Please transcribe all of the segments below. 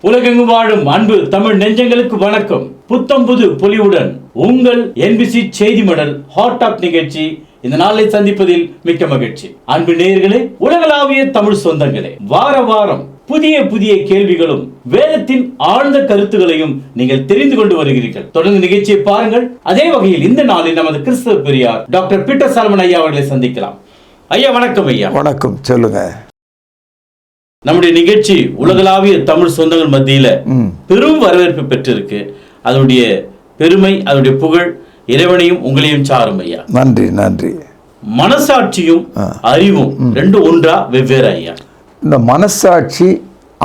உலகெங்கும் வாழும் அன்பு தமிழ் நெஞ்சங்களுக்கு வணக்கம். புத்தம் புது பொலிவுடன் உங்கள் NBC செய்தி மடல் ஹாட் டாக் நிகழ்ச்சி இந்த நாளை சந்திப்பதில் மிக்க மகிழ்ச்சி. அன்பு நேயர்களே, உலகளாவிய தமிழ் சொந்தங்களே, வார வாரம் புதிய புதிய கேள்விகளும் வேதத்தின் ஆழ்ந்த கருத்துகளையும் நீங்கள் தெரிந்து கொண்டு வருகிறீர்கள். தொடர்ந்து நிகழ்ச்சியை பாருங்கள். அதே வகையில் இந்த நாளில் நமது கிறிஸ்தவ பெரியார் டாக்டர் பீட்டர் சாலமன் ஐயா அவர்களை சந்திக்கலாம். ஐயா வணக்கம். ஐயா வணக்கம். சொல்லுங்க. நம்முடைய நிகழ்ச்சி உலகளாவிய தமிழ் சொந்தங்கள் மத்தியில பெரும் வரவேற்பு பெற்றிருக்கு. அதனுடைய பெருமை, அதனுடைய புகழ் இறைவனையும் உங்களையும் சாரும். ஐயா நன்றி நன்றி. மனசாட்சியும் அறிவும் ரெண்டு ஒன்றா வெவ்வேறு? ஐயா, இந்த மனசாட்சி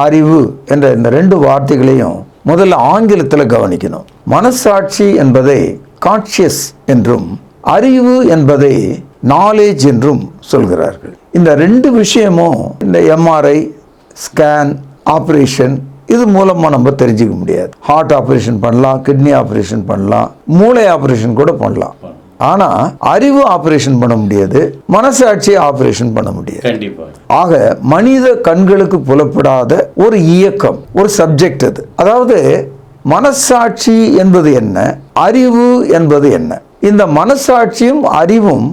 அறிவு என்ற இந்த ரெண்டு வார்த்தைகளையும் முதல்ல ஆங்கிலத்தில் கவனிக்கணும். மனசாட்சி என்பதை கான்ஷியஸ் என்றும் அறிவு என்பதை நாலேஜ் என்றும் சொல்கிறார்கள். இந்த ரெண்டு விஷயமும் இந்த MRI ஸ்கேன் ஆப்ரேஷன் இது மூலமாக நம்ம தெரிஞ்சுக்க முடியாது. ஹார்ட் ஆப்ரேஷன் பண்ணலாம், கிட்னி ஆப்ரேஷன் பண்ணலாம், மூளை ஆப்ரேஷன் கூட பண்ணலாம். ஆனா அறிவு ஆப்ரேஷன் பண்ண முடியாது, மனசாட்சியை ஆப்ரேஷன் பண்ண முடியாது. ஆக மனித கண்களுக்கு புலப்படாத ஒரு இயக்கம், ஒரு சப்ஜெக்ட் அது. அதாவது மனசாட்சி என்பது என்ன, அறிவு என்பது என்ன? இந்த மனசாட்சியும் அறிவும்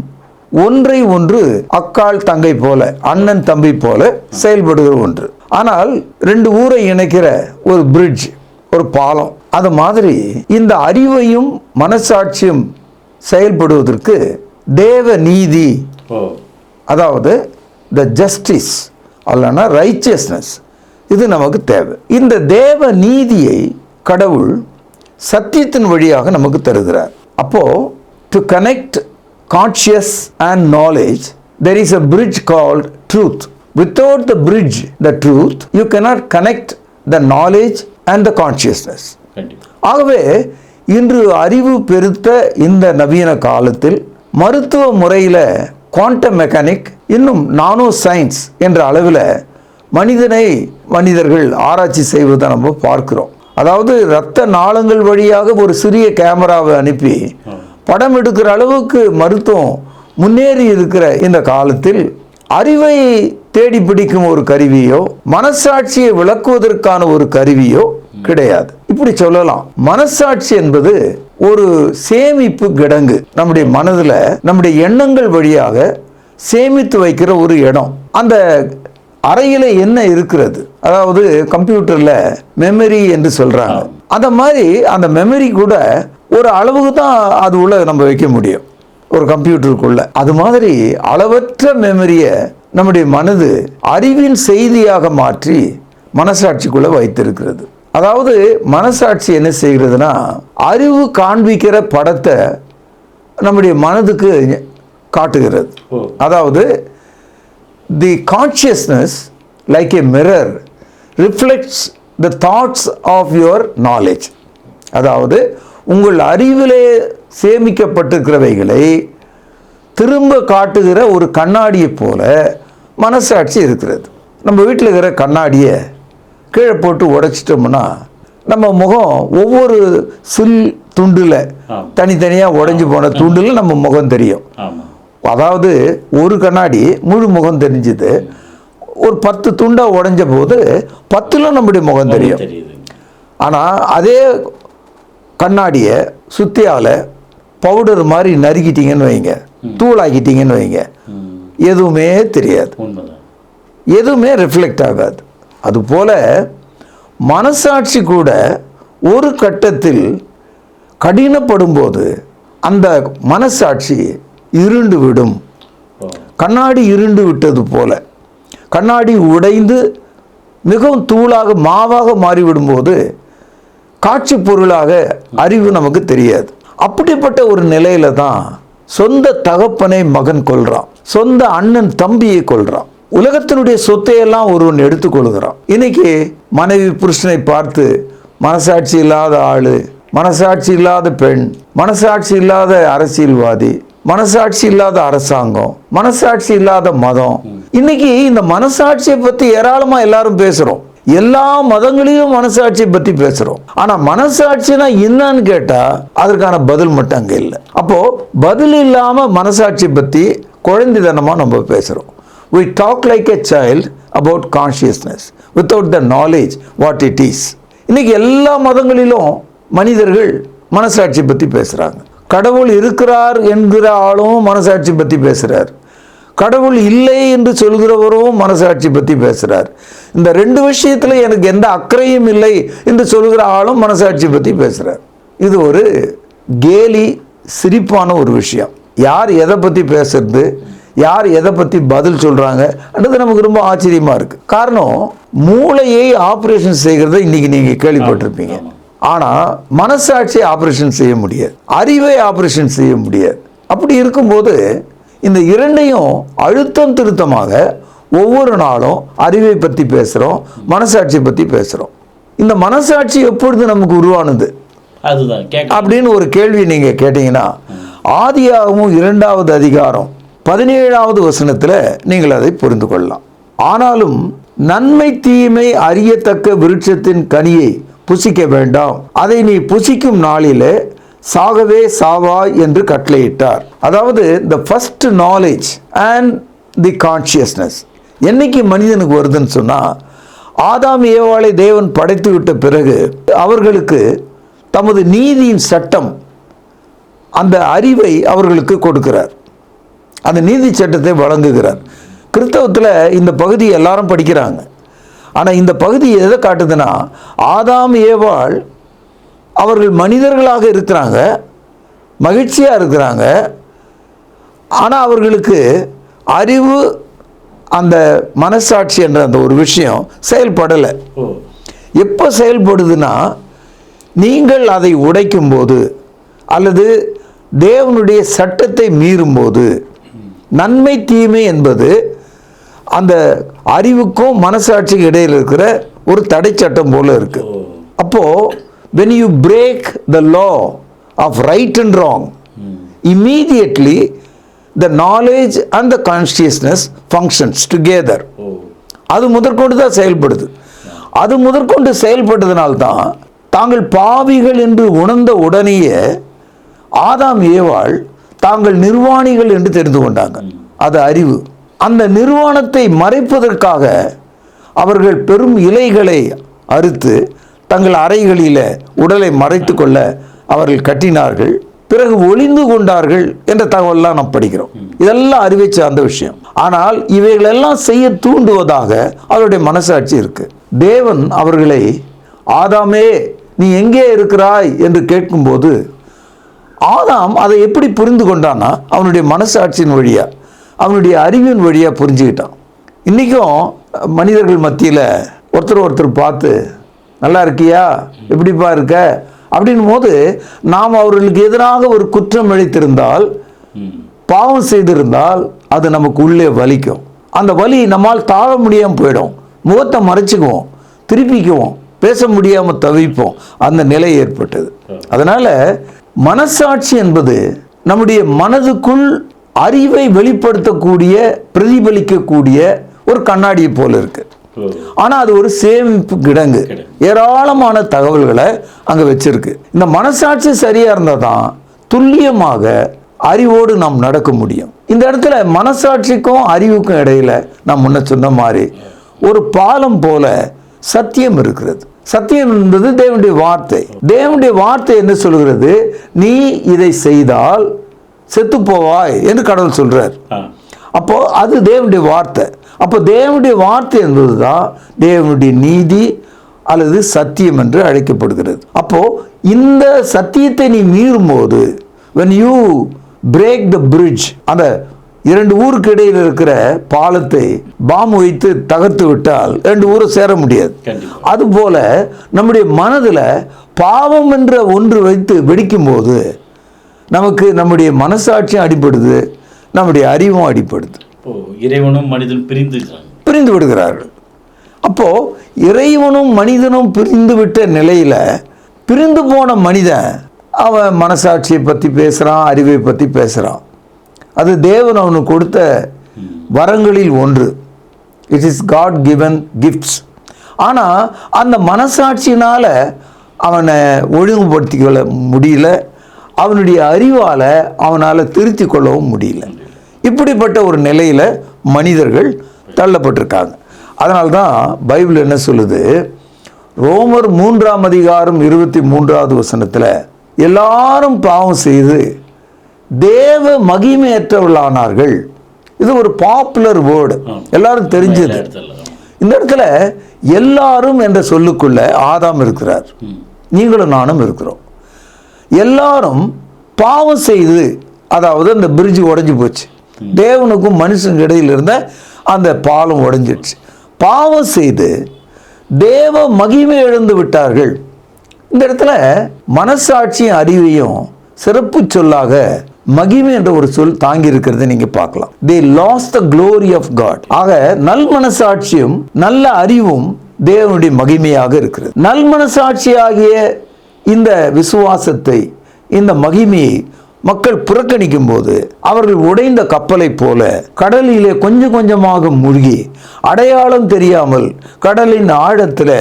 ஒன்றை ஒன்று அக்காள் தங்கை போல, அண்ணன் தம்பி போல செயல்படுகிற ஒன்று. ஆனால் ரெண்டு ஊரை இணைக்கிற ஒரு பிரிட்ஜ், ஒரு பாலம். அது மாதிரி இந்த அறிவையும் மனசாட்சியும் செயல்படுவதற்கு தேவ நீதி, அதாவது த ஜஸ்டிஸ் அல்லனா ரைச்சியஸ்னஸ், இது நமக்கு தேவை. இந்த தேவ நீதியை கடவுள் சத்தியத்தின் வழியாக நமக்கு தருகிறார். அப்போ to connect conscious and knowledge, there is a bridge called truth. Without the bridge, the truth, you cannot connect the knowledge and the consciousness. ஆகவே இன்று அறிவு பெருத்த இந்த நவீன காலத்தில் மருத்துவ முறையில் குவாண்டம் மெக்கானிக், இன்னும் நானோ சயின்ஸ் என்ற அளவில் மனிதர்கள் ஆராய்ச்சி செய்வதை நம்ம பார்க்கிறோம். அதாவது இரத்த நாளங்கள் வழியாக ஒரு சிறிய கேமராவை அனுப்பி படம் எடுக்கிற அளவுக்கு மருத்துவம் முன்னேறி இருக்கிற இந்த காலத்தில் அறிவை தேடி பிடிக்கும் ஒரு கருவியோ மனசாட்சியை விளக்குவதற்கான ஒரு கருவியோ கிடையாது. இப்படி சொல்லலாம், மனசாட்சி என்பது ஒரு சேமிப்பு கிடங்கு. நம்முடைய மனதில் நம்முடைய எண்ணங்கள் வழியாக சேமித்து வைக்கிற ஒரு இடம். அந்த அறையில் என்ன இருக்கிறது, அதாவது கம்ப்யூட்டரில் மெமரி என்று சொல்றாங்க. அந்த மாதிரி அந்த மெமரி கூட ஒரு அளவுக்கு தான் அது உள்ள நம்ம வைக்க முடியும், ஒரு கம்ப்யூட்டருக்குள்ள. அது மாதிரி அளவற்ற மெமரியை நம்முடைய மனது அறிவின் செய்தியாக மாற்றி மனசாட்சிக்குள்ள வைத்திருக்கிறது. அதாவது மனசாட்சி என்ன செய்கிறதுனா, அறிவு காண்பிக்கிற படத்தை நம்முடைய மனதுக்கு காட்டுகிறது. அதாவது the consciousness like a mirror reflects the thoughts of your knowledge. அதாவது உங்கள் அறிவிலே சேமிக்கப்பட்டிருக்கிறவைகளை திரும்ப காட்டுகிற ஒரு கண்ணாடியை போல மனசாட்சி இருக்கிறது. நம்ம வீட்டில் இருக்கிற கண்ணாடியை கீழே போட்டு உடைச்சிட்டோம்னா நம்ம முகம் ஒவ்வொரு சில் துண்டில் தனித்தனியாக உடைஞ்சு போன துண்டில் நம்ம முகம் தெரியும். அதாவது ஒரு கண்ணாடி முழு முகம் தெரிஞ்சுது, ஒரு 10 துண்டாக உடைஞ்ச போது 10லும் நம்முடைய முகம் தெரியும். ஆனால் அதே கண்ணாடியை சுத்தியால பவுடர் மாதிரி நறுக்கிட்டீங்கன்னு வைங்க, தூளாக்கிட்டீங்கன்னு வைங்க, எதுவுமே தெரியாது, எதுவுமே ரிஃப்ளெக்ட் ஆகாது. அதுபோல மனசாட்சி கூட ஒரு கட்டத்தில் கடினப்படும் போது அந்த மனசாட்சி இருண்டு விடும். கண்ணாடி இருண்டு விட்டது போல கண்ணாடி உடைந்து மிகவும் தூளாக மாவாக மாறிவிடும்போது காட்சி பொருளாக அறிவு நமக்கு தெரியாது. அப்படிப்பட்ட ஒரு நிலையில தான் சொந்த தகப்பனை மகன் கொள்றான், சொந்த அண்ணன் தம்பியை கொள்றான், உலகத்தினுடைய சொத்தையெல்லாம் ஒருவன் எடுத்துக்கொள்கிறான். இன்னைக்கு மனைவி புருஷனை பார்த்து மனசாட்சி இல்லாத ஆளு, மனசாட்சி இல்லாத பெண், மனசாட்சி இல்லாத அரசியல்வாதி, மனசாட்சி இல்லாத அரசாங்கம், மனசாட்சி இல்லாத மதம். இன்னைக்கு இந்த மனசாட்சியை பத்தி ஏராளமா எல்லாரும் பேசுறோம். எல்லா மதங்களையும் மனசாட்சியை பற்றி பேசுறோம். ஆனா மனசாட்சினா என்னன்னு கேட்டா அதற்கான பதில் மட்டும் அங்க இல்லை. அப்போ பதில் இல்லாம மனசாட்சியை பத்தி குழந்தைத்தனமா நம்ம பேசுறோம். We talk like a child about consciousness. without the knowledge what it is. இன்னைக்கு எல்லா மதங்களிலும் மனிதர்கள் மனசாட்சி பற்றி பேசுகிறாங்க. கடவுள் இருக்கிறார் என்கிற ஆளும் மனசாட்சி பற்றி பேசுகிறார், கடவுள் இல்லை என்று சொல்கிறவரும் மனசாட்சி பற்றி பேசுகிறார். இந்த ரெண்டு விஷயத்தில் எனக்கு எந்த அக்கறையும் இல்லை என்று சொல்கிற ஆளும் மனசாட்சி பற்றி பேசுகிறார். இது ஒரு கேலி சிரிப்பான ஒரு விஷயம். யார் எதை பற்றி பேசுறது, யார் எதை பற்றி பதில் சொல்கிறாங்க அது நமக்கு ரொம்ப ஆச்சரியமாக இருக்குது. காரணம், மூளையை ஆப்ரேஷன் செய்கிறத இன்றைக்கி நீங்கள் கேள்விப்பட்டிருப்பீங்க. ஆனால் மனசாட்சியை ஆப்ரேஷன் செய்ய முடியாது, அறிவை ஆப்ரேஷன் செய்ய முடியாது. அப்படி இருக்கும்போது இந்த இரண்டையும் அழுத்தம் திருத்தமாக ஒவ்வொரு நாளும் அறிவை பற்றி பேசுகிறோம், மனசாட்சியை பற்றி பேசுகிறோம். இந்த மனசாட்சி எப்பொழுது நமக்கு உருவானது அப்படின்னு ஒரு கேள்வி நீங்கள் கேட்டீங்கன்னா, ஆதியாகமம் 2வது அதிகாரம் 17வது வசனத்தில் நீங்கள் அதை புரிந்து கொள்ளலாம். ஆனாலும் நன்மை தீமை அறியத்தக்க விருட்சத்தின் கனியை புசிக்க வேண்டாம், அதை நீ புசிக்கும் நாளிலே சாகவே சாவாய் என்று கட்டளையிட்டார். அதாவது the first knowledge and the consciousness என்னைக்கு மனிதனுக்கு வருதுன்னு சொன்னால், ஆதாம் ஏவாளை தேவன் படைத்து விட்ட பிறகு அவர்களுக்கு தமது நீதியின் சட்டம், அந்த அறிவை அவர்களுக்கு கொடுக்கிறார், அந்த நீதி சட்டத்தை வழங்குகிறார். கிறிஸ்தவத்தில் இந்த பகுதி எல்லாரும் படிக்கிறாங்க. ஆனால் இந்த பகுதி எதை காட்டுதுன்னா, ஆதாம் ஏவாள் அவர்கள் மனிதர்களாக இருக்கிறாங்க, மகிழ்ச்சியாக இருக்கிறாங்க, ஆனால் அவர்களுக்கு அறிவு, அந்த மனசாட்சி என்ற அந்த ஒரு விஷயம் செயல்படலை. எப்போ செயல்படுதுன்னா, நீங்கள் அதை உடைக்கும் போது அல்லது தேவனுடைய சட்டத்தை மீறும்போது. நன்மை தீமை என்பது அந்த அறிவுக்கும் மனசாட்சிக்கு இடையில் இருக்கிற ஒரு தடை சட்டம் போல இருக்கு. அப்போ when you break the law of right and wrong, immediately the knowledge and the consciousness functions together. அது முதற்கொண்டு தான் செயல்படுது. அது முதற்கொண்டு செயல்பட்டதனால்தான் தாங்கள் பாவிகள் என்று உணர்ந்த உடனேயே ஆதாம் ஏவாள் தாங்கள் நிர்வாணிகள் என்று தெரிந்து கொண்டாங்க. அது அறிவு. அந்த நிர்வாணத்தை மறைப்பதற்காக அவர்கள் பெரும் இலைகளை அறுத்து தங்கள் அறைகளில் உடலை மறைத்து கொள்ள அவர்கள் கட்டினார்கள், பிறகு ஒளிந்து கொண்டார்கள் என்ற தகவல்லாம் நாம் படிக்கிறோம். இதெல்லாம் அறிவை சார்ந்த விஷயம். ஆனால் இவைகளெல்லாம் செய்ய தூண்டுவதாக அவருடைய மனசாட்சி இருக்கு. தேவன் அவர்களை, ஆதாமே நீ எங்கே இருக்கிறாய் என்று கேட்கும்போது, ஆதாம் அதை எப்படி புரிந்து கொண்டான்னா அவனுடைய மனசாட்சியின் வழியா, அவனுடைய அறிவின் வழியா புரிஞ்சுக்கிட்டான். இன்றைக்கும் மனிதர்கள் மத்தியில் ஒருத்தர் பார்த்து நல்லா இருக்கியா, எப்படிப்பா இருக்க அப்படின் போது நாம் அவர்களுக்கு எதிராக ஒரு குற்றம் இழைத்திருந்தால், பாவம் செய்திருந்தால் அது நமக்கு உள்ளே வலிக்கும். அந்த வலி நம்மால் தாழ முடியாமல் போயிடும். முகத்தை மறைச்சிக்குவோம், திருப்பிக்குவோம், பேச முடியாமல் தவிப்போம். அந்த நிலை ஏற்பட்டது. அதனால மனசாட்சி என்பது நம்முடைய மனதுக்குள் அறிவை வெளிப்படுத்தக்கூடிய, பிரதிபலிக்கக்கூடிய ஒரு கண்ணாடியை போல இருக்கு. ஆனா அது ஒரு சேமிப்பு கிடங்கு, ஏராளமான தகவல்களை அங்க வச்சிருக்கு. இந்த மனசாட்சி சரியா இருந்தா தான் துல்லியமாக அறிவோடு நாம் நடக்க முடியும். இந்த இடத்துல மனசாட்சிக்கும் அறிவுக்கும் இடையில நாம் முன்ன சொன்ன மாதிரி ஒரு பாலம் போல சத்தியம் இருக்கிறது. சத்தியம் என்பது தேவனுடைய வார்த்தை. தேவனுடைய வார்த்தை என்ன சொல்கிறது? நீ இதை செய்தால் செத்து போவாய் என்று கடவுள் சொல்றார். அப்போ அது தேவனுடைய வார்த்தை. அப்போ தேவனுடைய வார்த்தை என்பது தான் தேவனுடைய நீதி அல்லது சத்தியம் என்று அழைக்கப்படுகிறது. அப்போ இந்த சத்தியத்தை நீ மீறும் போது, when you break the bridge, அந்த இரண்டு ஊருக்கு இடையில் இருக்கிற பாலத்தை பாம்பு வைத்து தகர்த்து விட்டால் ரெண்டு ஊரும் சேர முடியாது. அதுபோல நம்முடைய மனதில் பாவம் என்ற ஒன்று வைத்து வெடிக்கும் போது நமக்கு நம்முடைய மனசாட்சியும் அடிபடுது, நம்முடைய அறிவும் அடிபடுது. இறைவனும் மனிதனும் பிரிந்து விடுகிறார்கள். அப்போ இறைவனும் மனிதனும் பிரிந்து விட்ட நிலையில பிரிந்து போன மனிதன் அவன் மனசாட்சியை பற்றி பேசுகிறான், அறிவை பற்றி பேசுகிறான். அது தேவன் அவனுக்கு கொடுத்த வரங்களில் ஒன்று. It is God given gifts. ஆனால் அந்த மனசாட்சியினால் அவனை ஒழுங்குபடுத்திக்கொள்ள முடியல, அவனுடைய அறிவால் அவனால் திருத்தி கொள்ளவும் முடியல. இப்படிப்பட்ட ஒரு நிலையில் மனிதர்கள் தள்ளப்பட்டிருக்காங்க. அதனால்தான் பைபிள் என்ன சொல்லுது, ரோமர் 3ஆம் அதிகாரம் 23வது வசனத்தில் எல்லாரும் பாவம் செய்து தேவ மகிமையற்றவர்களானார்கள். இது ஒரு பாப்புலர் வேர்டு, எல்லாரும் தெரிஞ்சது. இந்த இடத்துல எல்லாரும் என்ற சொல்லுக்குள்ள ஆதாம் இருக்கிறார், நீங்களும் நானும் இருக்கிறோம். எல்லாரும் பாவம் செய்து, அதாவது அந்த பிரிட்ஜ் உடைஞ்சு போச்சு, தேவனுக்கும் மனுஷனுக்கு இடையில் இருந்த அந்த பாலம் உடைஞ்சிடுச்சு. பாவம் செய்து தேவ மகிமை இழந்து விட்டார்கள். இந்த இடத்துல மனசாட்சியும் அறிவையும் சிறப்பு சொல்லாக மகிமை என்ற ஒரு சொல் தாங்கி இருக்கிறது நீங்க பார்க்கலாம். they lost the glory of God. ஆக நல் மனசாட்சியும் நல்ல அறிவும் தேவனுடைய மகிமையாக இருக்கிறது. நல் மனசாட்சியாகிய இந்த விசுவாசத்தை, இந்த மகிமையை மக்கள் புறக்கணிக்கும் போது அவர்கள் உடைந்த கப்பலை போல கடலிலே கொஞ்சம் கொஞ்சமாக மூழ்கி அடையாளம் தெரியாமல் கடலின் ஆழத்தில்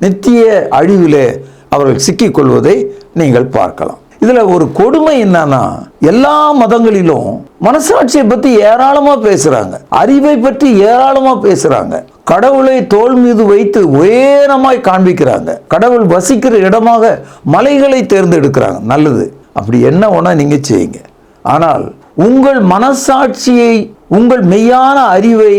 நித்திய அழிவிலே அவர்கள் சிக்கிக்கொள்வதை நீங்கள் பார்க்கலாம். இதுல ஒரு கொடுமை என்னன்னா, எல்லா மதங்களிலும் மனசாட்சியை பத்தி ஏராளமா பேசுறாங்க, அறிவை பற்றி ஏராளமா பேசுறாங்க, கடவுளை தோள் மீது வைத்து உயரமாய் காண்பிக்கிறாங்க, கடவுள் வசிக்கிற இடமாக மலைகளை தேர்ந்தெடுக்கிறாங்க. நல்லது, அப்படி என்ன வேணா நீங்க செய்யுங்க. ஆனால் உங்கள் மனசாட்சியை, உங்கள் மெய்யான அறிவை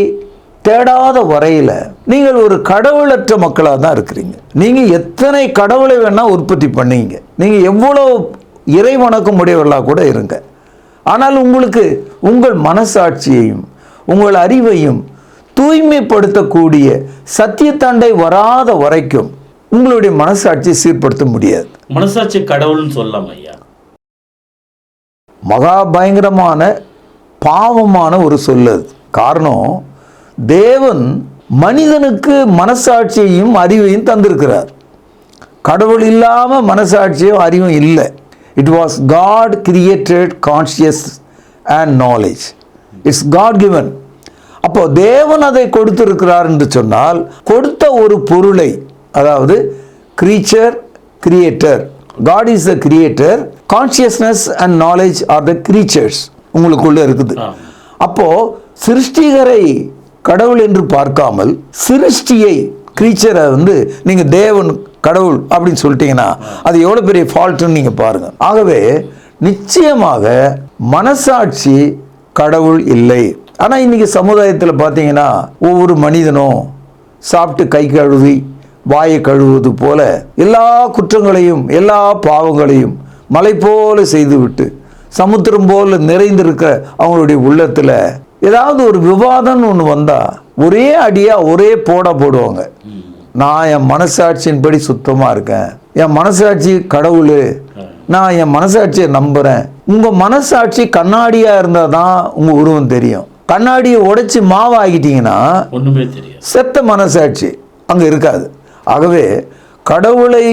தேடாத வரையில நீங்கள் ஒரு கடவுளற்ற மக்களாக தான் இருக்கிறீங்க. நீங்க எத்தனை கடவுளை வேணா உற்பத்தி பண்ணீங்க, நீங்க எவ்வளவு இறை வணக்கம் உடையவர்களாக கூட இருங்க. ஆனால் உங்களுக்கு உங்கள் மனசாட்சியையும் உங்கள் அறிவையும் தூய்மைப்படுத்தக்கூடிய சத்தியத்தாண்டை வராத வரைக்கும் உங்களுடைய மனசாட்சியை சீர்படுத்த முடியாது. மனசாட்சி கடவுள்னு சொல்லலாம் ஐயா. மகா பயங்கரமான பாவமான ஒரு சொல்லு. காரணம், தேவன் மனிதனுக்கு மனசாட்சியையும் அறிவையும் தந்திருக்கிறார். கடவுள் இல்லாம மனசாட்சியும் அறிவும் இல்லை. It was God created conscious and knowledge. It's God given. அப்போ தேவன் அதை கொடுத்திருக்கிறார் என்று சொன்னால், கொடுத்த ஒரு பொருளை, அதாவது creature, creator, God is the creator, consciousness and knowledge are the creatures உங்களுக்குள்ள இருக்குது. அப்போ சிருஷ்டிகரை கடவுள் என்று பார்க்காமல் சிருஷ்டியை, கிரீச்சரை நீங்க தேவன் கடவுள் அப்படின்னு சொல்லிட்டீங்கன்னா அது எவ்வளவு பெரிய ஃபால்ட்னு நீங்க பாருங்க. ஆகவே நிச்சயமாக மனசாட்சி கடவுள் இல்லை. ஆனா இன்னைக்கு சமுதாயத்தில் பார்த்தீங்கன்னா ஒவ்வொரு மனிதனும் சாப்பிட்டு கை கழுவி வாயை கழுவுவது போல எல்லா குற்றங்களையும் எல்லா பாவங்களையும் மலை போல செய்துவிட்டு சமுத்திரம் போல நிறைந்திருக்கிற அவங்களுடைய உள்ளத்துல ஏதாவது ஒரு விவாதம்னு ஒன்று வந்தா ஒரே அடியா ஒரே போடுவாங்க. நான் என் மனசாட்சியின்படி சுத்தமா இருக்கேன், என் மனசாட்சி கடவுள், நான் என் மனசாட்சியை நம்புறேன். உங்க மனசாட்சி கண்ணாடியா இருந்தா தான் உங்க உருவம் தெரியும். கண்ணாடியை உடைச்சு மாவு ஆகிட்டீங்கன்னா ஒண்ணுமே தெரியும், செத்த மனசாட்சி அங்க இருக்காது. ஆகவே கடவுளை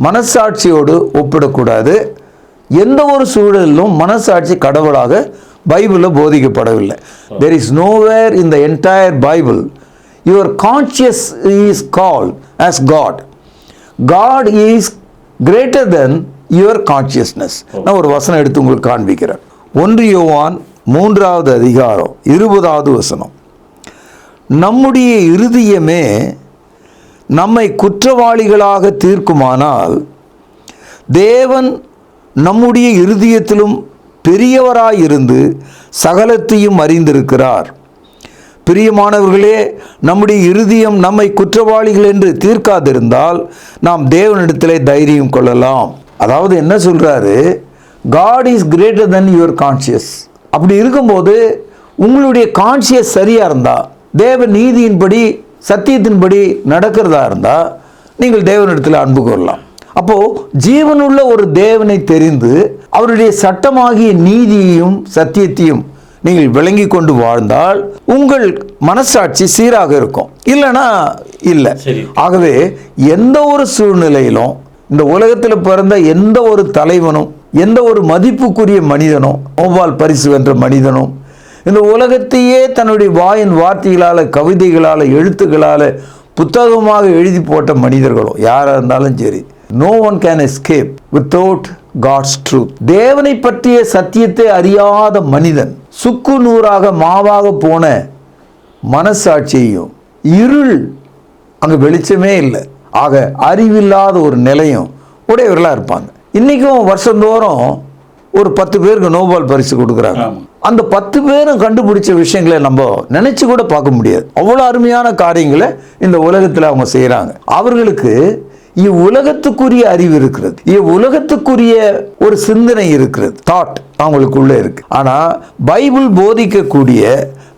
மனசாட்சியோடு ஒப்பிடக்கூடாது. எந்த ஒரு சூழலிலும் மனசாட்சி கடவுளாக பைபிளில் போதிக்கப்படவில்லை. There is nowhere in the entire Bible your conscience is called as God. God is greater than your consciousness. நான் ஒரு வசனம் எடுத்து உங்களுக்கு காண்பிக்கிறேன். 1 யோவான் 3வது அதிகாரம் 20வது வசனம். நம்முடைய இருதயமே நம்மை குற்றவாளிகளாக தீர்க்குமானால் தேவன் நம்முடைய இருதயத்திலும் பெரியவராயிருந்து சகலத்தையும் அறிந்திருக்கிறார். பிரியமானவர்களே, நம்முடைய இருதயம் நம்மை குற்றவாளிகள் என்று தீர்க்காதிருந்தால் நாம் தேவனிடத்திலே தைரியம் கொள்ளலாம். அதாவது என்ன சொல்றாரு, God is greater than your conscience. அப்படி இருக்கும்போது உங்களுடைய கான்சியஸ் சரியா இருந்தா, தேவ நீதியின்படி சத்தியத்தின்படி நடக்கிறதா இருந்தா நீங்கள் தேவனிடத்தில் அன்பு கொள்ளலாம். அப்போ ஜீவனுள்ள ஒரு தேவனை தெரிந்து அவருடைய சட்டமாகிய நீதியையும் சத்தியத்தையும் நீங்கள் விளங்கி கொண்டு வாழ்ந்தால் உங்கள் மனசாட்சி சீராக இருக்கும், இல்லைன்னா இல்லை. ஆகவே எந்த ஒரு சூழ்நிலையிலும் இந்த உலகத்தில் பிறந்த எந்த ஒரு தலைவனும் எந்த ஒரு மதிப்புக்குரிய மனிதனும் நோபல் பரிசு வென்ற மனிதனும் இந்த உலகத்தையே தன்னுடைய வாயின் வார்த்தைகளால் கவிதைகளால் எழுத்துக்களால் புத்தகமாக எழுதி போட்ட மனிதர்களும் யாராக இருந்தாலும் சரி, no one can escape without God's truth. தேவனை பற்றிய சத்தியத்தை அறியாத மனிதன் சுக்கு நூறாக மாவாக போன மனசாட்சியையும் இருள், அங்கே வெளிச்சமே இல்லை. ஆக அறிவில்லாத ஒரு நிலையும் உடையவர்களாக இருப்பாங்க. இன்றைக்கும் வருஷந்தோறும் ஒரு 10 பேருக்கு நோபல் பரிசு கொடுக்குறாங்க. அந்த 10 பேரும் கண்டுபிடிச்ச விஷயங்களை நம்ம நினைச்சு கூட பார்க்க முடியாது. அவ்வளோ அருமையான காரியங்களை இந்த உலகத்தில் அவங்க செய்கிறாங்க. அவர்களுக்கு இவ்வுலகத்துக்குரிய அறிவு இருக்கிறது, இவ்வுலகத்துக்குரிய ஒரு சிந்தனை இருக்கிறது, தாட் அவங்களுக்குள்ள இருக்கு. ஆனால் பைபிள் போதிக்கக்கூடிய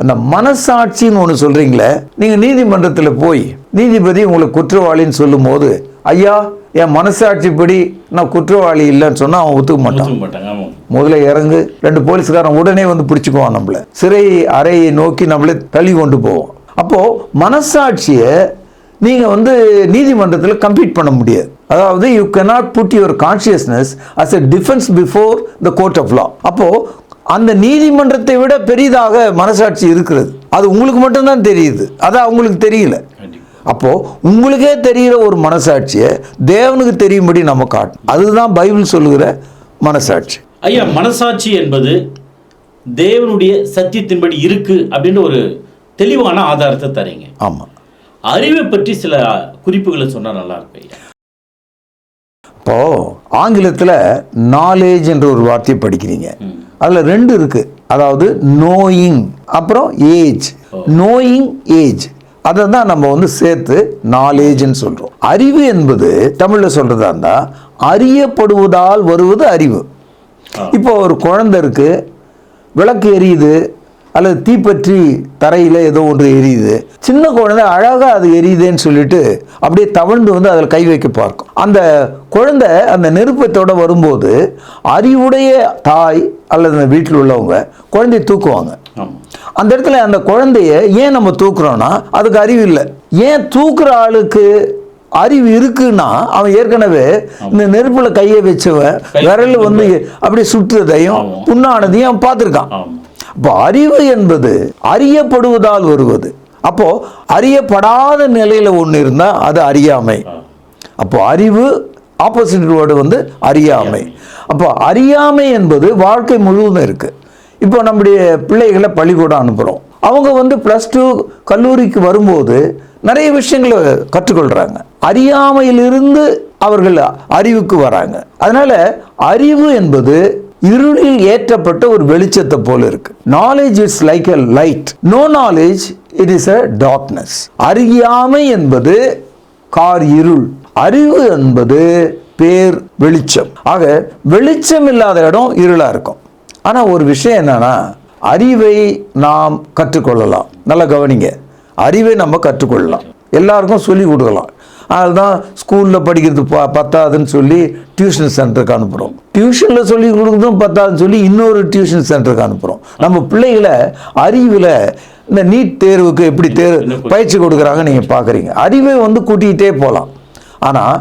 அந்த மனசாட்சின்னு ஒன்று சொல்றீங்களே, நீங்கள் நீதிமன்றத்தில் போய் நீதிபதி உங்களை குற்றவாளின்னு சொல்லும் போது, ஐயா என் மனசாட்சிப்படி நான் குற்றவாளி இல்லைன்னு சொன்னா அவன் ஒத்துக்க மாட்டான். முதல்ல இறங்கு, 2 போலீஸ்காரன் உடனே வந்து பிடிச்சுக்குவான், நம்மள சிறை அறையை நோக்கி நம்மளே தள்ளி கொண்டு போவோம். அப்போ மனசாட்சியை நீங்க வந்து நீதிமன்றத்தில் கம்ப்ளீட் பண்ண முடியாது. அதாவது you cannot put your consciousness as a defense before the court of law. அப்போ அந்த நீதிமன்றத்தை விட பெரிதாக மனசாட்சி இருக்கிறது. அது உங்களுக்கு மட்டும்தான் தெரியுது, அது அவங்களுக்கு தெரியல. அப்போ உங்களுக்கே தெரிகிற ஒரு மனசாட்சியை தேவனுக்கு தெரியும்படி நம்ம காட்டும். அதுதான் பைபிள் சொல்லுகிற மனசாட்சி. ஐயா, மனசாட்சி என்பது தேவனுடைய சத்தியத்தின்படி இருக்கு அப்படின்னு ஒரு தெளிவான ஆதாரத்தை தரீங்க. ஆமா, அறிவை பற்றி சில குறிப்புகளை சொன்னா நல்லா இருக்கு ஐயா. இப்போ ஆங்கிலத்தில் நாலேஜ் என்ற ஒரு வார்த்தையை படிக்கிறீங்க. அதுல 2 இருக்கு. அதாவது நோயிங், அப்புறம் ஏஜ். நோயிங், ஏஜ், அதை தான் நம்ம வந்து சேர்த்து நாலேஜ்னு சொல்றோம். அறிவு என்பது தமிழ்ல சொல்றதா இருந்தா அறியப்படுவதால் வருவது அறிவு. இப்போ ஒரு குழந்தை இருக்கு, விளக்கு எரியுது அல்லது தீப்பற்றி தரையில் ஏதோ ஒன்று எரியுது. சின்ன குழந்தை அழகாக அது எரியுதுன்னு சொல்லிட்டு அப்படியே தவழ்ந்து வந்து அதில் கை வைக்க பார்க்கும். அந்த குழந்தை அந்த நெருப்பத்தோட வரும்போது அறிவுடைய தாய் அல்லது அந்த வீட்டில் உள்ளவங்க குழந்தைய தூக்குவாங்க. அந்த இடத்துல அந்த குழந்தைய ஏன் நம்ம தூக்குறோம்னா அதுக்கு அறிவு இல்லை. ஏன் தூக்குற ஆளுக்கு அறிவு இருக்குன்னா அவன் ஏற்கனவே இந்த நெருப்புல கையை வச்சவன் விரல் வந்து அப்படியே சுற்றுறதையும் புண்ணானதையும் அவன் பார்த்துருக்கான். அப்போ அறிவு என்பது அறியப்படுவதால் வருவது. அப்போ அறியப்படாத நிலையில ஒன்று இருந்தா அது அறியாமை. அப்போ அறிவு ஆப்போசிட் வேர்டு வந்து அறியாமை. அப்போ அறியாமை என்பது வாழ்க்கை முழுவதும் இருக்கு. இப்போ நம்முடைய பிள்ளைகளை பள்ளிக்கூடம் அனுப்புகிறோம். அவங்க வந்து +2 கல்லூரிக்கு வரும்போது நிறைய விஷயங்களை கற்றுக்கொள்றாங்க. அறியாமையிலிருந்து அவர்கள் அறிவுக்கு வராங்க. அதனால அறிவு என்பது இருளில் ஏற்றப்பட்ட ஒரு வெளிச்சத்தை போல இருக்கு. Knowledge is like a light, no knowledge it is a darkness. அறியாமை என்பது கார் இருள், அறிவு என்பது பேர் வெளிச்சம். ஆக வெளிச்சம் இல்லாத இடம் இருளா இருக்கும். ஆனா ஒரு விஷயம் என்னன்னா, அறிவை நாம் கற்றுக்கொள்ளலாம். நல்லா கவனிங்க, அறிவை நம்ம கற்றுக்கொள்ளலாம், எல்லாருக்கும் சொல்லி கொடுக்கலாம். அதுதான் ஸ்கூலில் படிக்கிறது பத்தாதுன்னு சொல்லி டியூஷன் சென்டருக்கு அனுப்புகிறோம். டியூஷனில் சொல்லி கொடுக்குறதும் பத்தாதுன்னு சொல்லி இன்னொரு டியூஷன் சென்டருக்கு அனுப்புகிறோம். நம்ம பிள்ளைகளை அறிவில் இந்த நீட் தேர்வுக்கு எப்படி பயிற்சி கொடுக்குறாங்க நீங்கள் பார்க்குறீங்க. அறிவை வந்து கூட்டிகிட்டே போகலாம். ஆனால்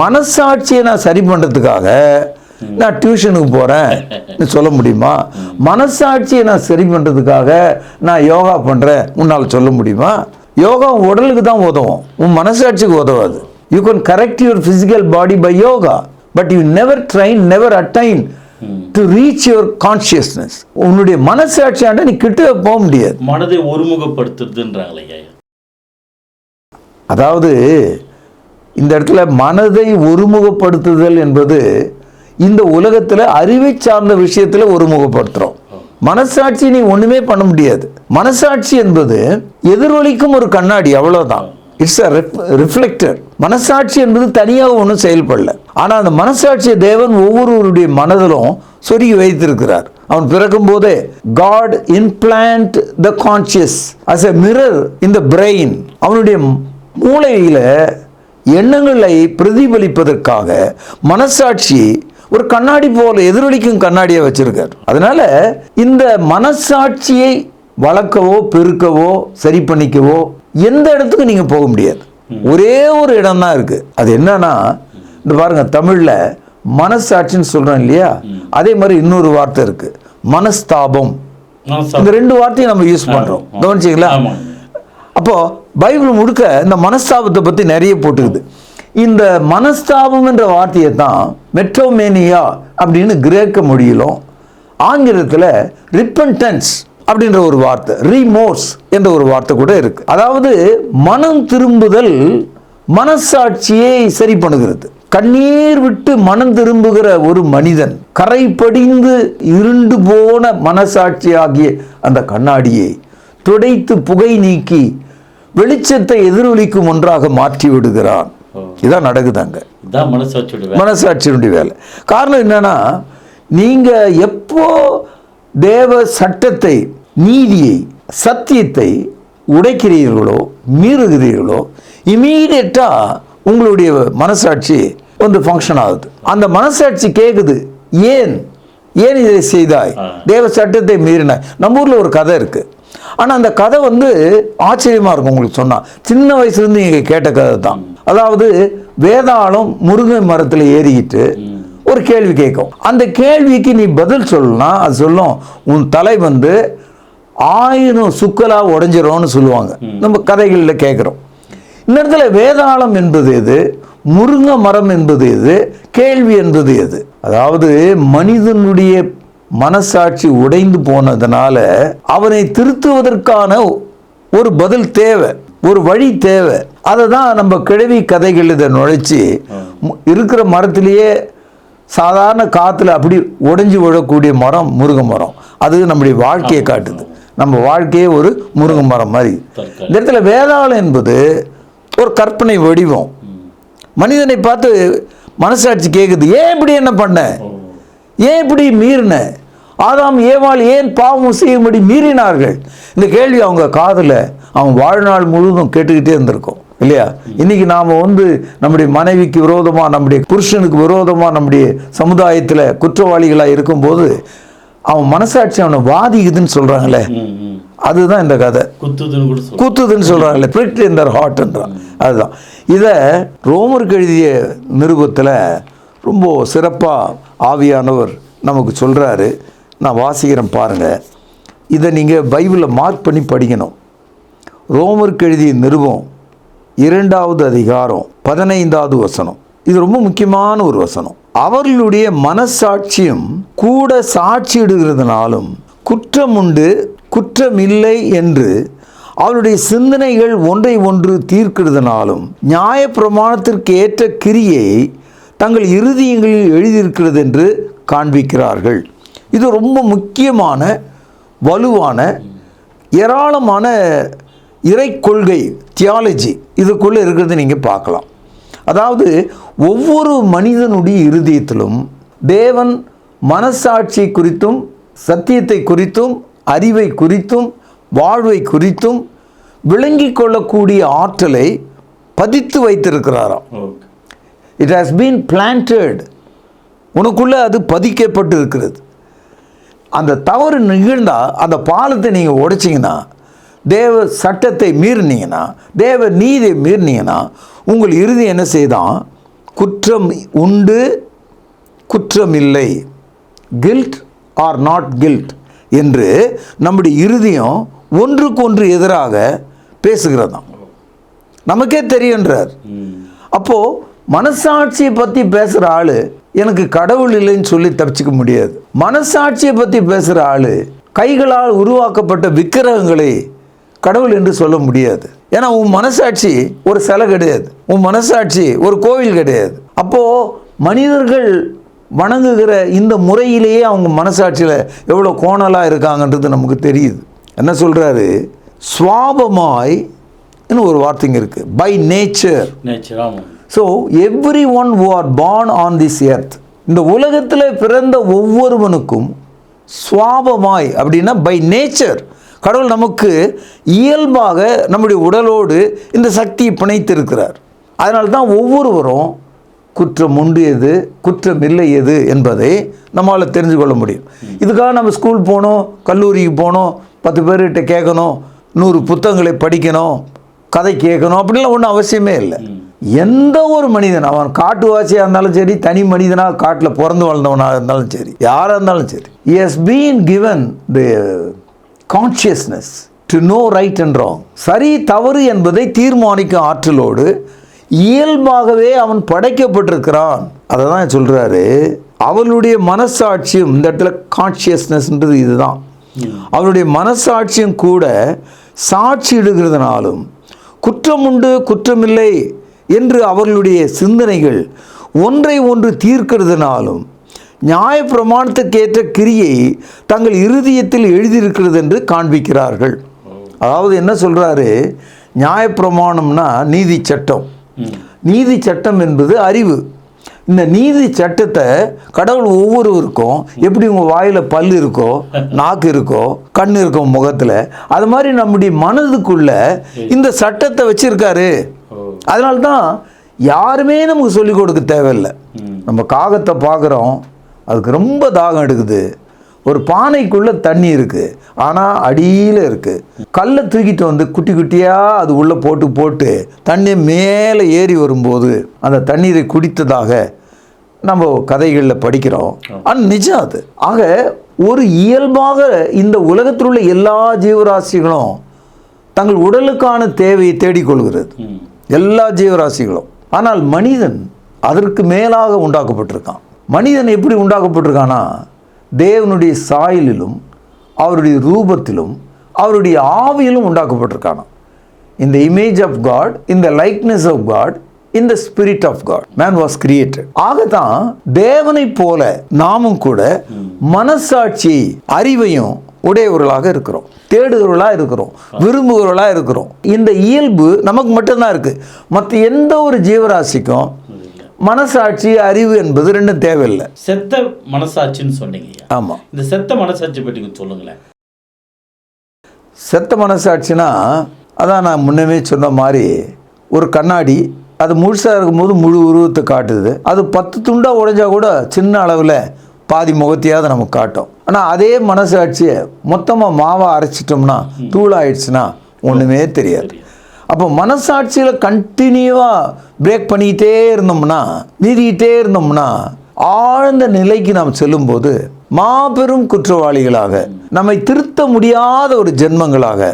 மனசாட்சியை நான் சரி பண்ணுறதுக்காக நான் டியூஷனுக்கு போகிறேன் சொல்ல முடியுமா? மனசாட்சியை நான் சரி பண்ணுறதுக்காக நான் யோகா பண்ணுறேன் உன்னால் சொல்ல முடியுமா? யோகா உடலுக்கு தான் உதவும், உன் மனசாட்சிக்கு உதவாது. You can correct your physical body by yoga, but you never train, never attain to reach your consciousness. உன்னுடைய மனசாட்சியாண்ட நீ கிட்ட போக முடியாது. மனதை ஒருமுகப்படுத்துறதுன்றாங்களே. அதாவது இந்த இடத்துல மனதை ஒருமுகப்படுத்துதல் என்பது இந்த உலகத்தில் அறிவை சார்ந்த விஷயத்தில் ஒருமுகப்படுத்துகிறோம். மனசாட்சி நீ ஒண்ணுமே பண்ண முடியாது. மனசாட்சி என்பது எதிரொலிக்கும் ஒரு கண்ணாடி, அவ்வளவுதான். It's a reflector. மனசாட்சி என்பது தனியாக ஒன்றும் செயல்படல. ஆனால் அந்த மனசாட்சியை தேவன் ஒவ்வொருவருடைய மனதிலும் சொருகி வைத்திருக்கிறார். அவன் பிறக்கும் போதே God implant the conscious as a mirror in the brain. அவனுடைய மூளையில எண்ணங்களை பிரதிபலிப்பதற்காக மனசாட்சி ஒரு கண்ணாடி போல எதிரொலிக்கும் கண்ணாடியை வச்சிருக்கார். அதனால இந்த மனசாட்சியை வளர்க்கவோ பெருக்கவோ சரி பண்ணிக்கவோ எந்த இடத்துக்கு நீங்க போக முடியாது. ஒரே ஒரு இடம் தான் இருக்கு. அது என்னன்னா, இந்த பாருங்க, தமிழ்ல மனசாட்சின்னு சொல்றோம் இல்லையா, அதே மாதிரி இன்னொரு வார்த்தை இருக்கு, மனஸ்தாபம். இந்த 2 வார்த்தையும் நம்ம யூஸ் பண்றோம், கவனிச்சிங்களா? அப்போ பைபிள் முழுக்க இந்த மனஸ்தாபத்தை பத்தி நிறைய போட்டுக்குது. இந்த மனஸ்தாபம் என்ற வார்த்தையை தான் மெட்ரோமேனியா அப்படின்னு கிரேக்க மொழியிலும், ஆங்கிலத்தில் ரிப்பன்டன்ஸ் அப்படின்ற ஒரு வார்த்தை, ரீமோர்ஸ் என்ற ஒரு வார்த்தை கூட இருக்கு. அதாவது மனம் திரும்புதல் மனசாட்சியை சரி பண்ணுகிறது. கண்ணீர் விட்டு மனம் திரும்புகிற ஒரு மனிதன் கரை படிந்து இருண்டு போன மனசாட்சி ஆகிய அந்த கண்ணாடியை துடைத்து புகை நீக்கி வெளிச்சத்தை எதிரொலிக்கும் ஒன்றாக மாற்றி விடுகிறான். இதான் நடக்குதாங்க, மனசாட்சியினுடைய வேலை. காரணம் என்னன்னா, நீங்க எப்போ தேவ சட்டத்தை, நீதியை, சத்தியத்தை உடைக்கிறீர்களோ, மீறுகிறீர்களோ, இமீடியட்டா உங்களுடைய மனசாட்சி வந்து ஃபங்க்ஷன் ஆகுது. அந்த மனசாட்சி கேட்குது, ஏன் இதை செய்தாய், தேவ சட்டத்தை மீறினாய். நம்ம ஊர்ல ஒரு கதை இருக்கு. ஆனா அந்த கதை வந்து ஆச்சரியமா இருக்கும். உங்களுக்கு சொன்னா, சின்ன வயசுல இருந்து நீங்க கேட்ட கதை தான். அதாவது வேதாளம் முருங்கை மரத்துல ஏறிக்கிட்டு ஒரு கேள்வி கேட்கும். அந்த கேள்விக்கு நீ பதில் சொல்லலாம். அது சொல்லும், உன் தலை வந்து 1000 சுக்கலா உடைஞ்சிரும்னு சொல்லுவாங்க. நம்ம கதைகள்ல கேட்கிறோம். இந்த இடத்துல வேதாளம் என்பது எது, முருங்கை மரம் என்பது எது, கேள்வி என்பது எது? அதாவது மனிதனுடைய மனசாட்சி உடைந்து போனதுனால அவனை திருத்துவதற்கான ஒரு பதில் தேவை, ஒரு வழி தேவை. அதை தான் நம்ம கிழவி கதைகள் இதை நுழைச்சி இருக்கிற மரத்திலேயே சாதாரண காத்துல அப்படி உடைஞ்சு விழக்கூடிய மரம் முருங்கை மரம். அது நம்முடைய வாழ்க்கையை காட்டுது. நம்ம வாழ்க்கையே ஒரு முருங்கை மரம் மாதிரி. இந்த இடத்துல வேதாளம் என்பது ஒரு கற்பனை வடிவம். மனிதனை பார்த்து மனசாட்சி கேட்குது, ஏன் இப்படி என்ன பண்ண, ஏன் இப்படி மீறின, ஆதாம் ஏவாள் ஏன் பாவம் செய்யும்படி மீறினார்கள். இந்த கேள்வி அவங்க காதுல அவன் வாழ்நாள் முழுவதும் கேட்டுக்கிட்டே இருந்திருக்கும் இல்லையா? இன்னைக்கு நாம வந்து நம்முடைய மனைவிக்கு விரோதமா, நம்முடைய புருஷனுக்கு விரோதமா, நம்முடைய சமுதாயத்துல குற்றவாளிகளா இருக்கும்போது அவன் மனசாட்சி அவனை வாதிக்குதுன்னு சொல்றாங்களே, அதுதான் இந்த கதை. குத்துதுன்னு சொல்றாங்களே, பிரிட் இன் தர் ஹார்ட்ன்றான். அதுதான். இதை ரோமருக்கு எழுதிய நிருபத்தில் ரொம்ப சிறப்பாக ஆவியானவர் நமக்கு சொல்கிறாரு. நான் வாசிக்கிறேன் பாருங்க. இதை நீங்கள் பைபிளில் மார்க் பண்ணி படிக்கணும். ரோமருக்கு எழுதிய நிருபம் 2வது அதிகாரம் 15வது வசனம். இது ரொம்ப முக்கியமான ஒரு வசனம். அவர்களுடைய மனசாட்சியும் கூட சாட்சியிடுகிறதுனாலும் குற்றம் உண்டு குற்றமில்லை என்று அவருடைய சிந்தனைகள் ஒன்றை ஒன்று தீர்க்கிறதுனாலும் நியாய பிரமாணத்திற்கு ஏற்ற கிரியை தங்கள் இருதயங்களில் எழுதியிருக்கிறது என்று காண்பிக்கிறார்கள். இது ரொம்ப முக்கியமான வலுவான ஏராளமான இறை கொள்கை, தியாலஜி இதுக்குள்ளே இருக்கிறது நீங்கள் பார்க்கலாம். அதாவது ஒவ்வொரு மனிதனுடைய இருதயத்திலும் தேவன் மனசாட்சி குறித்தும், சத்தியத்தை குறித்தும், அறிவை குறித்தும், வாழ்வை குறித்தும் விளங்கி கொள்ளக்கூடிய ஆற்றலை பதித்து வைத்திருக்கிறாராம். It has been planted. உனக்குள்ள அது பதிக்கப்பட்டு இருக்கிறது. அந்த தவறு நிகழ்ந்தால் அந்த பாலத்தை நீங்கள் உடைச்சிங்கன்னா, தேவ சட்டத்தை மீறினீங்கன்னா, தேவ நீதியை மீறினீங்கன்னா, உங்கள் இறுதி என்ன செய்தான், குற்றம் உண்டு குற்றம் இல்லை, கில்ட் ஆர் நாட் கில்ட் என்று நம்முடைய இருதயம் ஒன்றுக்கொன்று எதிராக பேசுகிறதாம். நமக்கே தெரியுன்றார். அப்போ மனசாட்சியை பற்றி பேசுகிற ஆளு எனக்கு கடவுள் இல்லைன்னு சொல்லி தப்பிச்சுக்க முடியாது. மனசாட்சியை பற்றி பேசுகிற ஆளு கைகளால் உருவாக்கப்பட்ட விக்கிரகங்களை கடவுள் என்று சொல்ல முடியாது. ஏன்னா உன் மனசாட்சி ஒரு சிலை கிடையாது, உன் மனசாட்சி ஒரு கோவில் கிடையாது. அப்போ மனிதர்கள் வணங்குகிற இந்த முறையிலேயே அவங்க மனசாட்சியில் எவ்வளோ கோணலாக இருக்காங்கன்றது நமக்கு தெரியுது. என்ன சொல்கிறாரு, சுவாபமாய் ஒரு வார்த்தைங்க இருக்கு, by nature. So everyone who are born on this earth, இந்த உலகத்தில் பிறந்த ஒவ்வொருவனுக்கும் சுவாபமாய் அப்படின்னா பை நேச்சர், கடவுள் நமக்கு இயல்பாக நம்முடைய உடலோடு இந்த சக்தியை பிணைத்திருக்கிறார். அதனால தான் ஒவ்வொருவரும் குற்றம் உண்டு எது, குற்றம் இல்லை எது என்பதை நம்மளால் தெரிஞ்சு கொள்ள முடியும். இதுக்காக நம்ம ஸ்கூல் போகணும், கல்லூரிக்கு போகணும், 10 பேர்கிட்ட கேட்கணும், 100 புத்தகங்களை படிக்கணும், கதை கேட்கணும் அப்படின்லாம் ஒன்றும் அவசியமே இல்லை. எந்த ஒரு மனிதன், அவன் காட்டுவாசியாக இருந்தாலும் சரி, தனி மனிதனாக காட்டில் பிறந்து வாழ்ந்தவனாக இருந்தாலும் சரி, யாராக இருந்தாலும் சரி, he has been given the consciousness to know right and wrong. சரி தவறு என்பதை தீர்மானிக்கும் ஆற்றலோடு இயல்பாகவே அவன் படைக்கப்பட்டிருக்கிறான். அதை தான் சொல்றாரு, அவளுடைய மனசாட்சியும் இந்த இடத்துல கான்சியஸ்னஸ்ன்றது இதுதான். அவருடைய மனசாட்சியும் கூட சாட்சியிடுகிறதுனாலும் குற்றம் உண்டு குற்றமில்லை என்று அவர்களுடைய சிந்தனைகள் ஒன்றை ஒன்று தீர்க்கிறதுனாலும் நியாயப்பிரமாணத்துக்கேற்ற கிரியை தங்கள் இருதயத்தில் எழுதியிருக்கிறது என்று காண்பிக்கிறார்கள். அதாவது என்ன சொல்றாரு, நியாயப்பிரமாணம்னா நீதி சட்டம். நீதி சட்டம் என்பது அறிவு. இந்த நீதி சட்டத்தை கடவுள் ஒவ்வொருவருக்கும் எப்படி உங்கள் வாயில் பல் இருக்கோ, நாக்கு இருக்கோ, கண் இருக்கும் முகத்தில், அது மாதிரி நம்முடைய மனதுக்குள்ள இந்த சட்டத்தை வச்சிருக்காரு. அதனால்தான் யாருமே நமக்கு சொல்லிக் கொடுக்க தேவையில்லை. நம்ம காகத்தை பார்க்குறோம், அதுக்கு ரொம்ப தாகம் எடுக்குது. ஒரு பானைக்குள்ளே தண்ணி இருக்குது, ஆனால் அடியில் இருக்குது. கல்லை தூக்கிட்டு வந்து குட்டி குட்டியாக அது உள்ளே போட்டு போட்டு தண்ணி மேலே ஏறி வரும்போது அந்த தண்ணீரை குடித்ததாக நம்ம கதைகளில் படிக்கிறோம். ஆனால் நிஜம் அது. ஆக ஒரு இயல்பாக இந்த உலகத்தில் உள்ள எல்லா ஜீவராசிகளும் தங்கள் உடலுக்கான தேவையை தேடிக்கொள்கிறது, எல்லா ஜீவராசிகளும். ஆனால் மனிதன் அதற்கு மேலாக உண்டாக்கப்பட்டிருக்கான். மனிதன் எப்படி உண்டாக்கப்பட்டிருக்கானா, தேவனுடைய சாயலிலும் அவருடைய ரூபத்திலும் அவருடைய ஆவியிலும் உண்டாக்கப்பட்டிருக்கானா. இந்த இமேஜ் ஆஃப் காட், இந்த லைக்னஸ் ஆஃப் காட், இந்த spirit of God man was created. ஆகத்தான் தேவனை போல நாமும் கூட மனசாட்சி அறிவையும் உடையவர்களாக இருக்கிறோம், தேடுகிறவர்களாக இருக்கிறோம், விரும்புகிறவர்களாக இருக்கிறோம். இந்த இயல்பு நமக்கு மட்டும்தான் இருக்கு. மற்ற எந்த ஒரு ஜீவராசிக்கும் மனசாட்சி அறிவு என்பது ரெண்டும் தேவையில்லை. செத்த மனசாட்சின்னு சொன்னீங்க. ஆமா, இந்த செத்த மனசாட்சி பற்றி சொல்லுங்களேன். செத்த மனசாட்சினா அதான் நான் முன்னமே சொன்ன மாதிரி ஒரு கண்ணாடி, அது முழுசாக இருக்கும்போது முழு உருவத்தை காட்டுது. அது 10 துண்டாக உடைஞ்சா கூட சின்ன அளவில் பாதி முகத்தையாவது நமக்கு காட்டும். ஆனால் அதே மனசாட்சியை மொத்தமாக மாவாக அரைச்சிட்டோம்னா தூளாயிடுச்சுன்னா ஒன்றுமே தெரியாது. அப்போ மனசாட்சியில் கண்டினியூவாக பிரேக் பண்ணிக்கிட்டே இருந்தோம்னா, நீதிக்கிட்டே இருந்தோம்னா, ஆழ்ந்த நிலைக்கு நாம் செல்லும்போது மாபெரும் குற்றவாளிகளாக, நம்மை திருத்த முடியாத ஒரு ஜென்மங்களாக,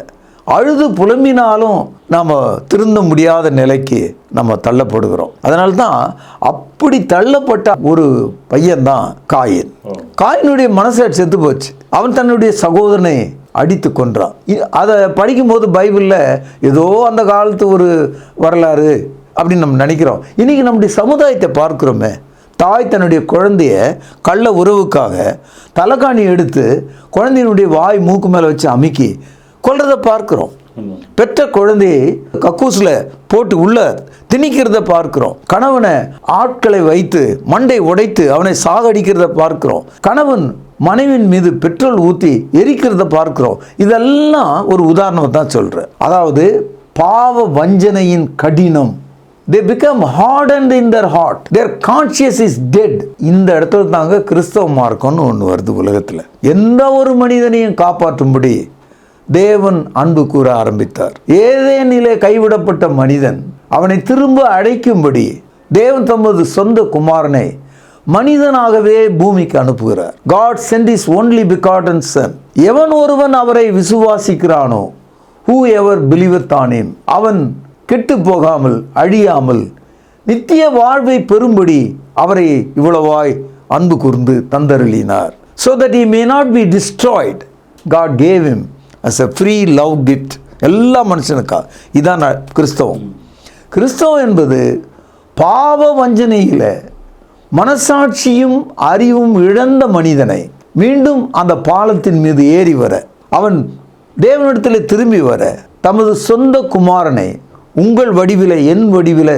அழுது புலம்பினாலும் நாம் திருந்த முடியாத நிலைக்கு நம்ம தள்ளப்படுகிறோம். அதனால்தான் அப்படி தள்ளப்பட்ட ஒரு பையன்தான் காயின். காயினுடைய மனசாட்சி செத்து போச்சு. அவன் தன்னுடைய சகோதரனை அடித்து கொன்றான். அதை படிக்கும்போது பைபிளில் ஏதோ அந்த காலத்து ஒரு வரலாறு அப்படின்னு நம்ம நினைக்கிறோம். இன்றைக்கி நம்முடைய சமுதாயத்தை பார்க்குறோமே, தாய் தன்னுடைய குழந்தைய கள்ள உறவுக்காக தலைகாணி எடுத்து குழந்தையினுடைய வாய் மூக்கு மேலே வச்சு அமுக்கி கொல்றதை பார்க்குறோம். பெற்ற குழந்தையை கக்கூசில் போட்டு உள்ள திணிக்கிறத பார்க்கிறோம். கணவனை ஆட்களை வைத்து மண்டை உடைத்து அவனை சாகடிக்கிறத பார்க்கிறோம். கணவன் மனைவின் மீது பெட்ரோல் ஊற்றி எரிக்கிறத பார்க்கிறோம். இதெல்லாம் ஒரு உதாரணம் தான் சொல்கிறேன். அதாவது பாவ வஞ்சனையின் கடினம். They become hardened in their heart. Their conscience is dead. இந்த இடத்துல தாங்க கிறிஸ்தவ மார்க்கம்னு ஒன்று வருது உலகத்தில். எந்த ஒரு மனிதனையும் காப்பாற்றும்படி தேவன் அன்பு கூற ஆரம்பித்தார். ஏதேனிலே கைவிடப்பட்ட மனிதன் அவனை திரும்ப அழைக்கும்படி தேவன் தமது சொந்த குமாரனை மனிதனாகவே பூமிக்கு அனுப்புகிறார். God sent his only begotten son. எவன் ஒருவன் அவரை விசுவாசிக்கிறானோ, whoever believeth on him, அவன் கெட்டு போகாமல் அழியாமல் நித்திய வாழ்வை பெறும்படி அவரை இவ்வளவாய் அன்பு கூர்ந்து தந்தருளினார். So that he may not be destroyed, God gave him as a free love gift. எல்லா மனுஷனுக்கா. இதான் கிறிஸ்தவம். கிறிஸ்தவம் என்பது பாவ வஞ்சனையில் மனசாட்சியும் அறிவும் இழந்த மனிதனை மீண்டும் அந்த பாலத்தின் மீது ஏறி வர, அவன் தேவனிடத்தில் திரும்பி வர தமது சொந்த குமாரனை உங்கள் வடிவில என் வடிவில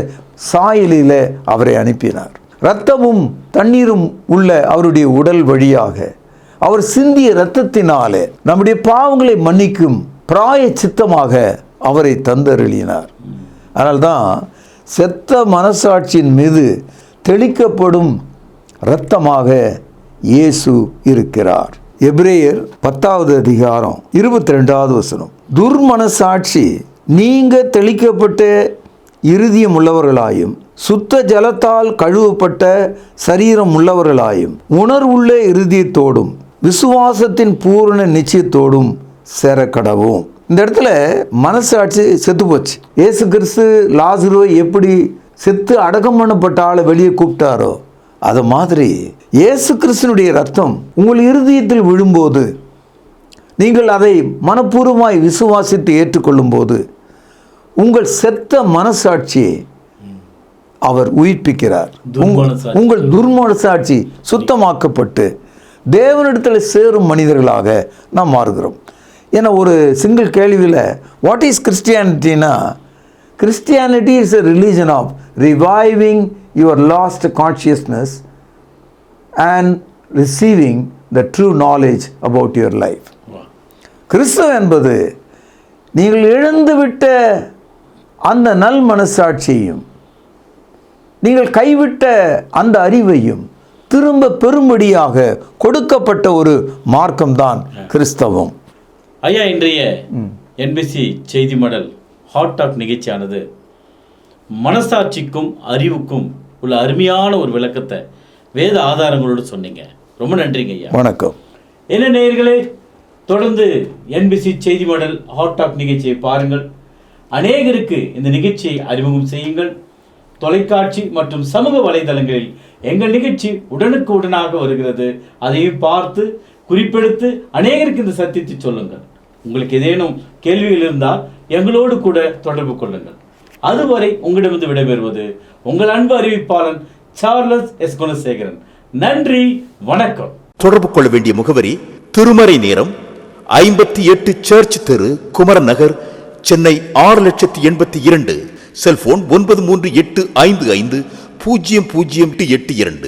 சாயலில அவரை அனுப்பினார். இரத்தமும் தண்ணீரும் உள்ள அவருடைய உடல் வழியாக அவர் சிந்திய இரத்தத்தினாலே நம்முடைய பாவங்களை மன்னிக்கும் பிராய சித்தமாக அவரை தந்தருளினார். அதனால்தான் செத்த மனசாட்சியின் மீது தெளிக்கப்படும் இரத்தமாக இயேசு இருக்கிறார். எபிரேயர் 10வது அதிகாரம் 22வது வசனம். துர்மனசாட்சி நீங்க தெளிக்கப்பட்ட இருதயம் உள்ளவர்களாயும் சுத்த ஜலத்தால் கழுவப்பட்ட சரீரம் உள்ளவர்களாயும் உணர்வுள்ள இருதயத்தோடும் விசுவாசத்தின் பூரண நிச்சயத்தோடும் சேரக்கடவும். இந்த இடத்துல மனசாட்சி செத்து போச்சு. இயேசு கிறிஸ்து லாசருவை எப்படி செத்து அடக்கம் பண்ணப்பட்ட ஆளை வெளியே கூப்பிட்டாரோ அது மாதிரி இயேசு கிறிஸ்துனுடைய ரத்தம் உங்கள் இருதயத்தில் விழும்போது நீங்கள் அதை மனப்பூர்வமாய் விசுவாசித்து ஏற்றுக்கொள்ளும் போது உங்கள் செத்த மனசாட்சியை அவர் உயிர்ப்பிக்கிறார். உங்கள் துர்மனசாட்சி சுத்தமாக்கப்பட்டு தேவனிடத்தில் சேரும் மனிதர்களாக நாம் மாறுகிறோம். ஏன்னா ஒரு சிங்கிள் கேள்வியில் வாட் இஸ் கிறிஸ்டியானிட்டினா, Christianity is a religion of reviving your lost consciousness and receiving the true knowledge about your life. கிறிஸ்தவம் என்பது நீங்கள் இழந்துவிட்ட அந்த நல் மனசாட்சியையும் நீங்கள் கைவிட்ட அந்த அறிவையும் திரும்ப பெறும்படியாக கொடுக்கப்பட்ட ஒரு மார்க்கம்தான் கிறிஸ்தவம். ஐயா, இன்றைய என்பிசி செய்தி மடல் ஹாட் டாக் நிகழ்ச்சியானது மனசாட்சிக்கும் அறிவுக்கும் உள்ள அருமையான ஒரு விளக்கத்தை வேத ஆதாரங்களோடு சொன்னீங்க. ரொம்ப நன்றிங்க ஐயா. வணக்கம். என்ன நேயர்களே, தொடர்ந்து என்பிசி செய்தி மடல் ஹாட் டாக் நிகழ்ச்சியை பாருங்கள். அநேகருக்கு இந்த நிகழ்ச்சியை அறிமுகம் செய்யுங்கள். தொலைக்காட்சி மற்றும் சமூக வலைதளங்களில் எங்கள் நிகழ்ச்சி உடனுக்கு உடனாக வருகிறது. அதையும் பார்த்து குறிப்பெடுத்து அநேகருக்கு இந்த சத்தியத்தை சொல்லுங்கள். உங்களுக்கு ஏதேனும் கேள்விகள் இருந்தால் எங்களோடு கூட தொடர்பு கொள்ளுங்கள். அதுவரை உங்களிடமிருந்து விடைபெறுவது உங்கள் அன்பு அறிவிப்பாளன் சார்லஸ் எஸ் குணசேகரன். நன்றி, வணக்கம். தொடர்பு கொள்ள வேண்டிய முகவரி: திருமறை நேரம், 58 சர்ச் தெரு, குமரன் நகர், சென்னை 6,82,000. செல்போன் 9385500882.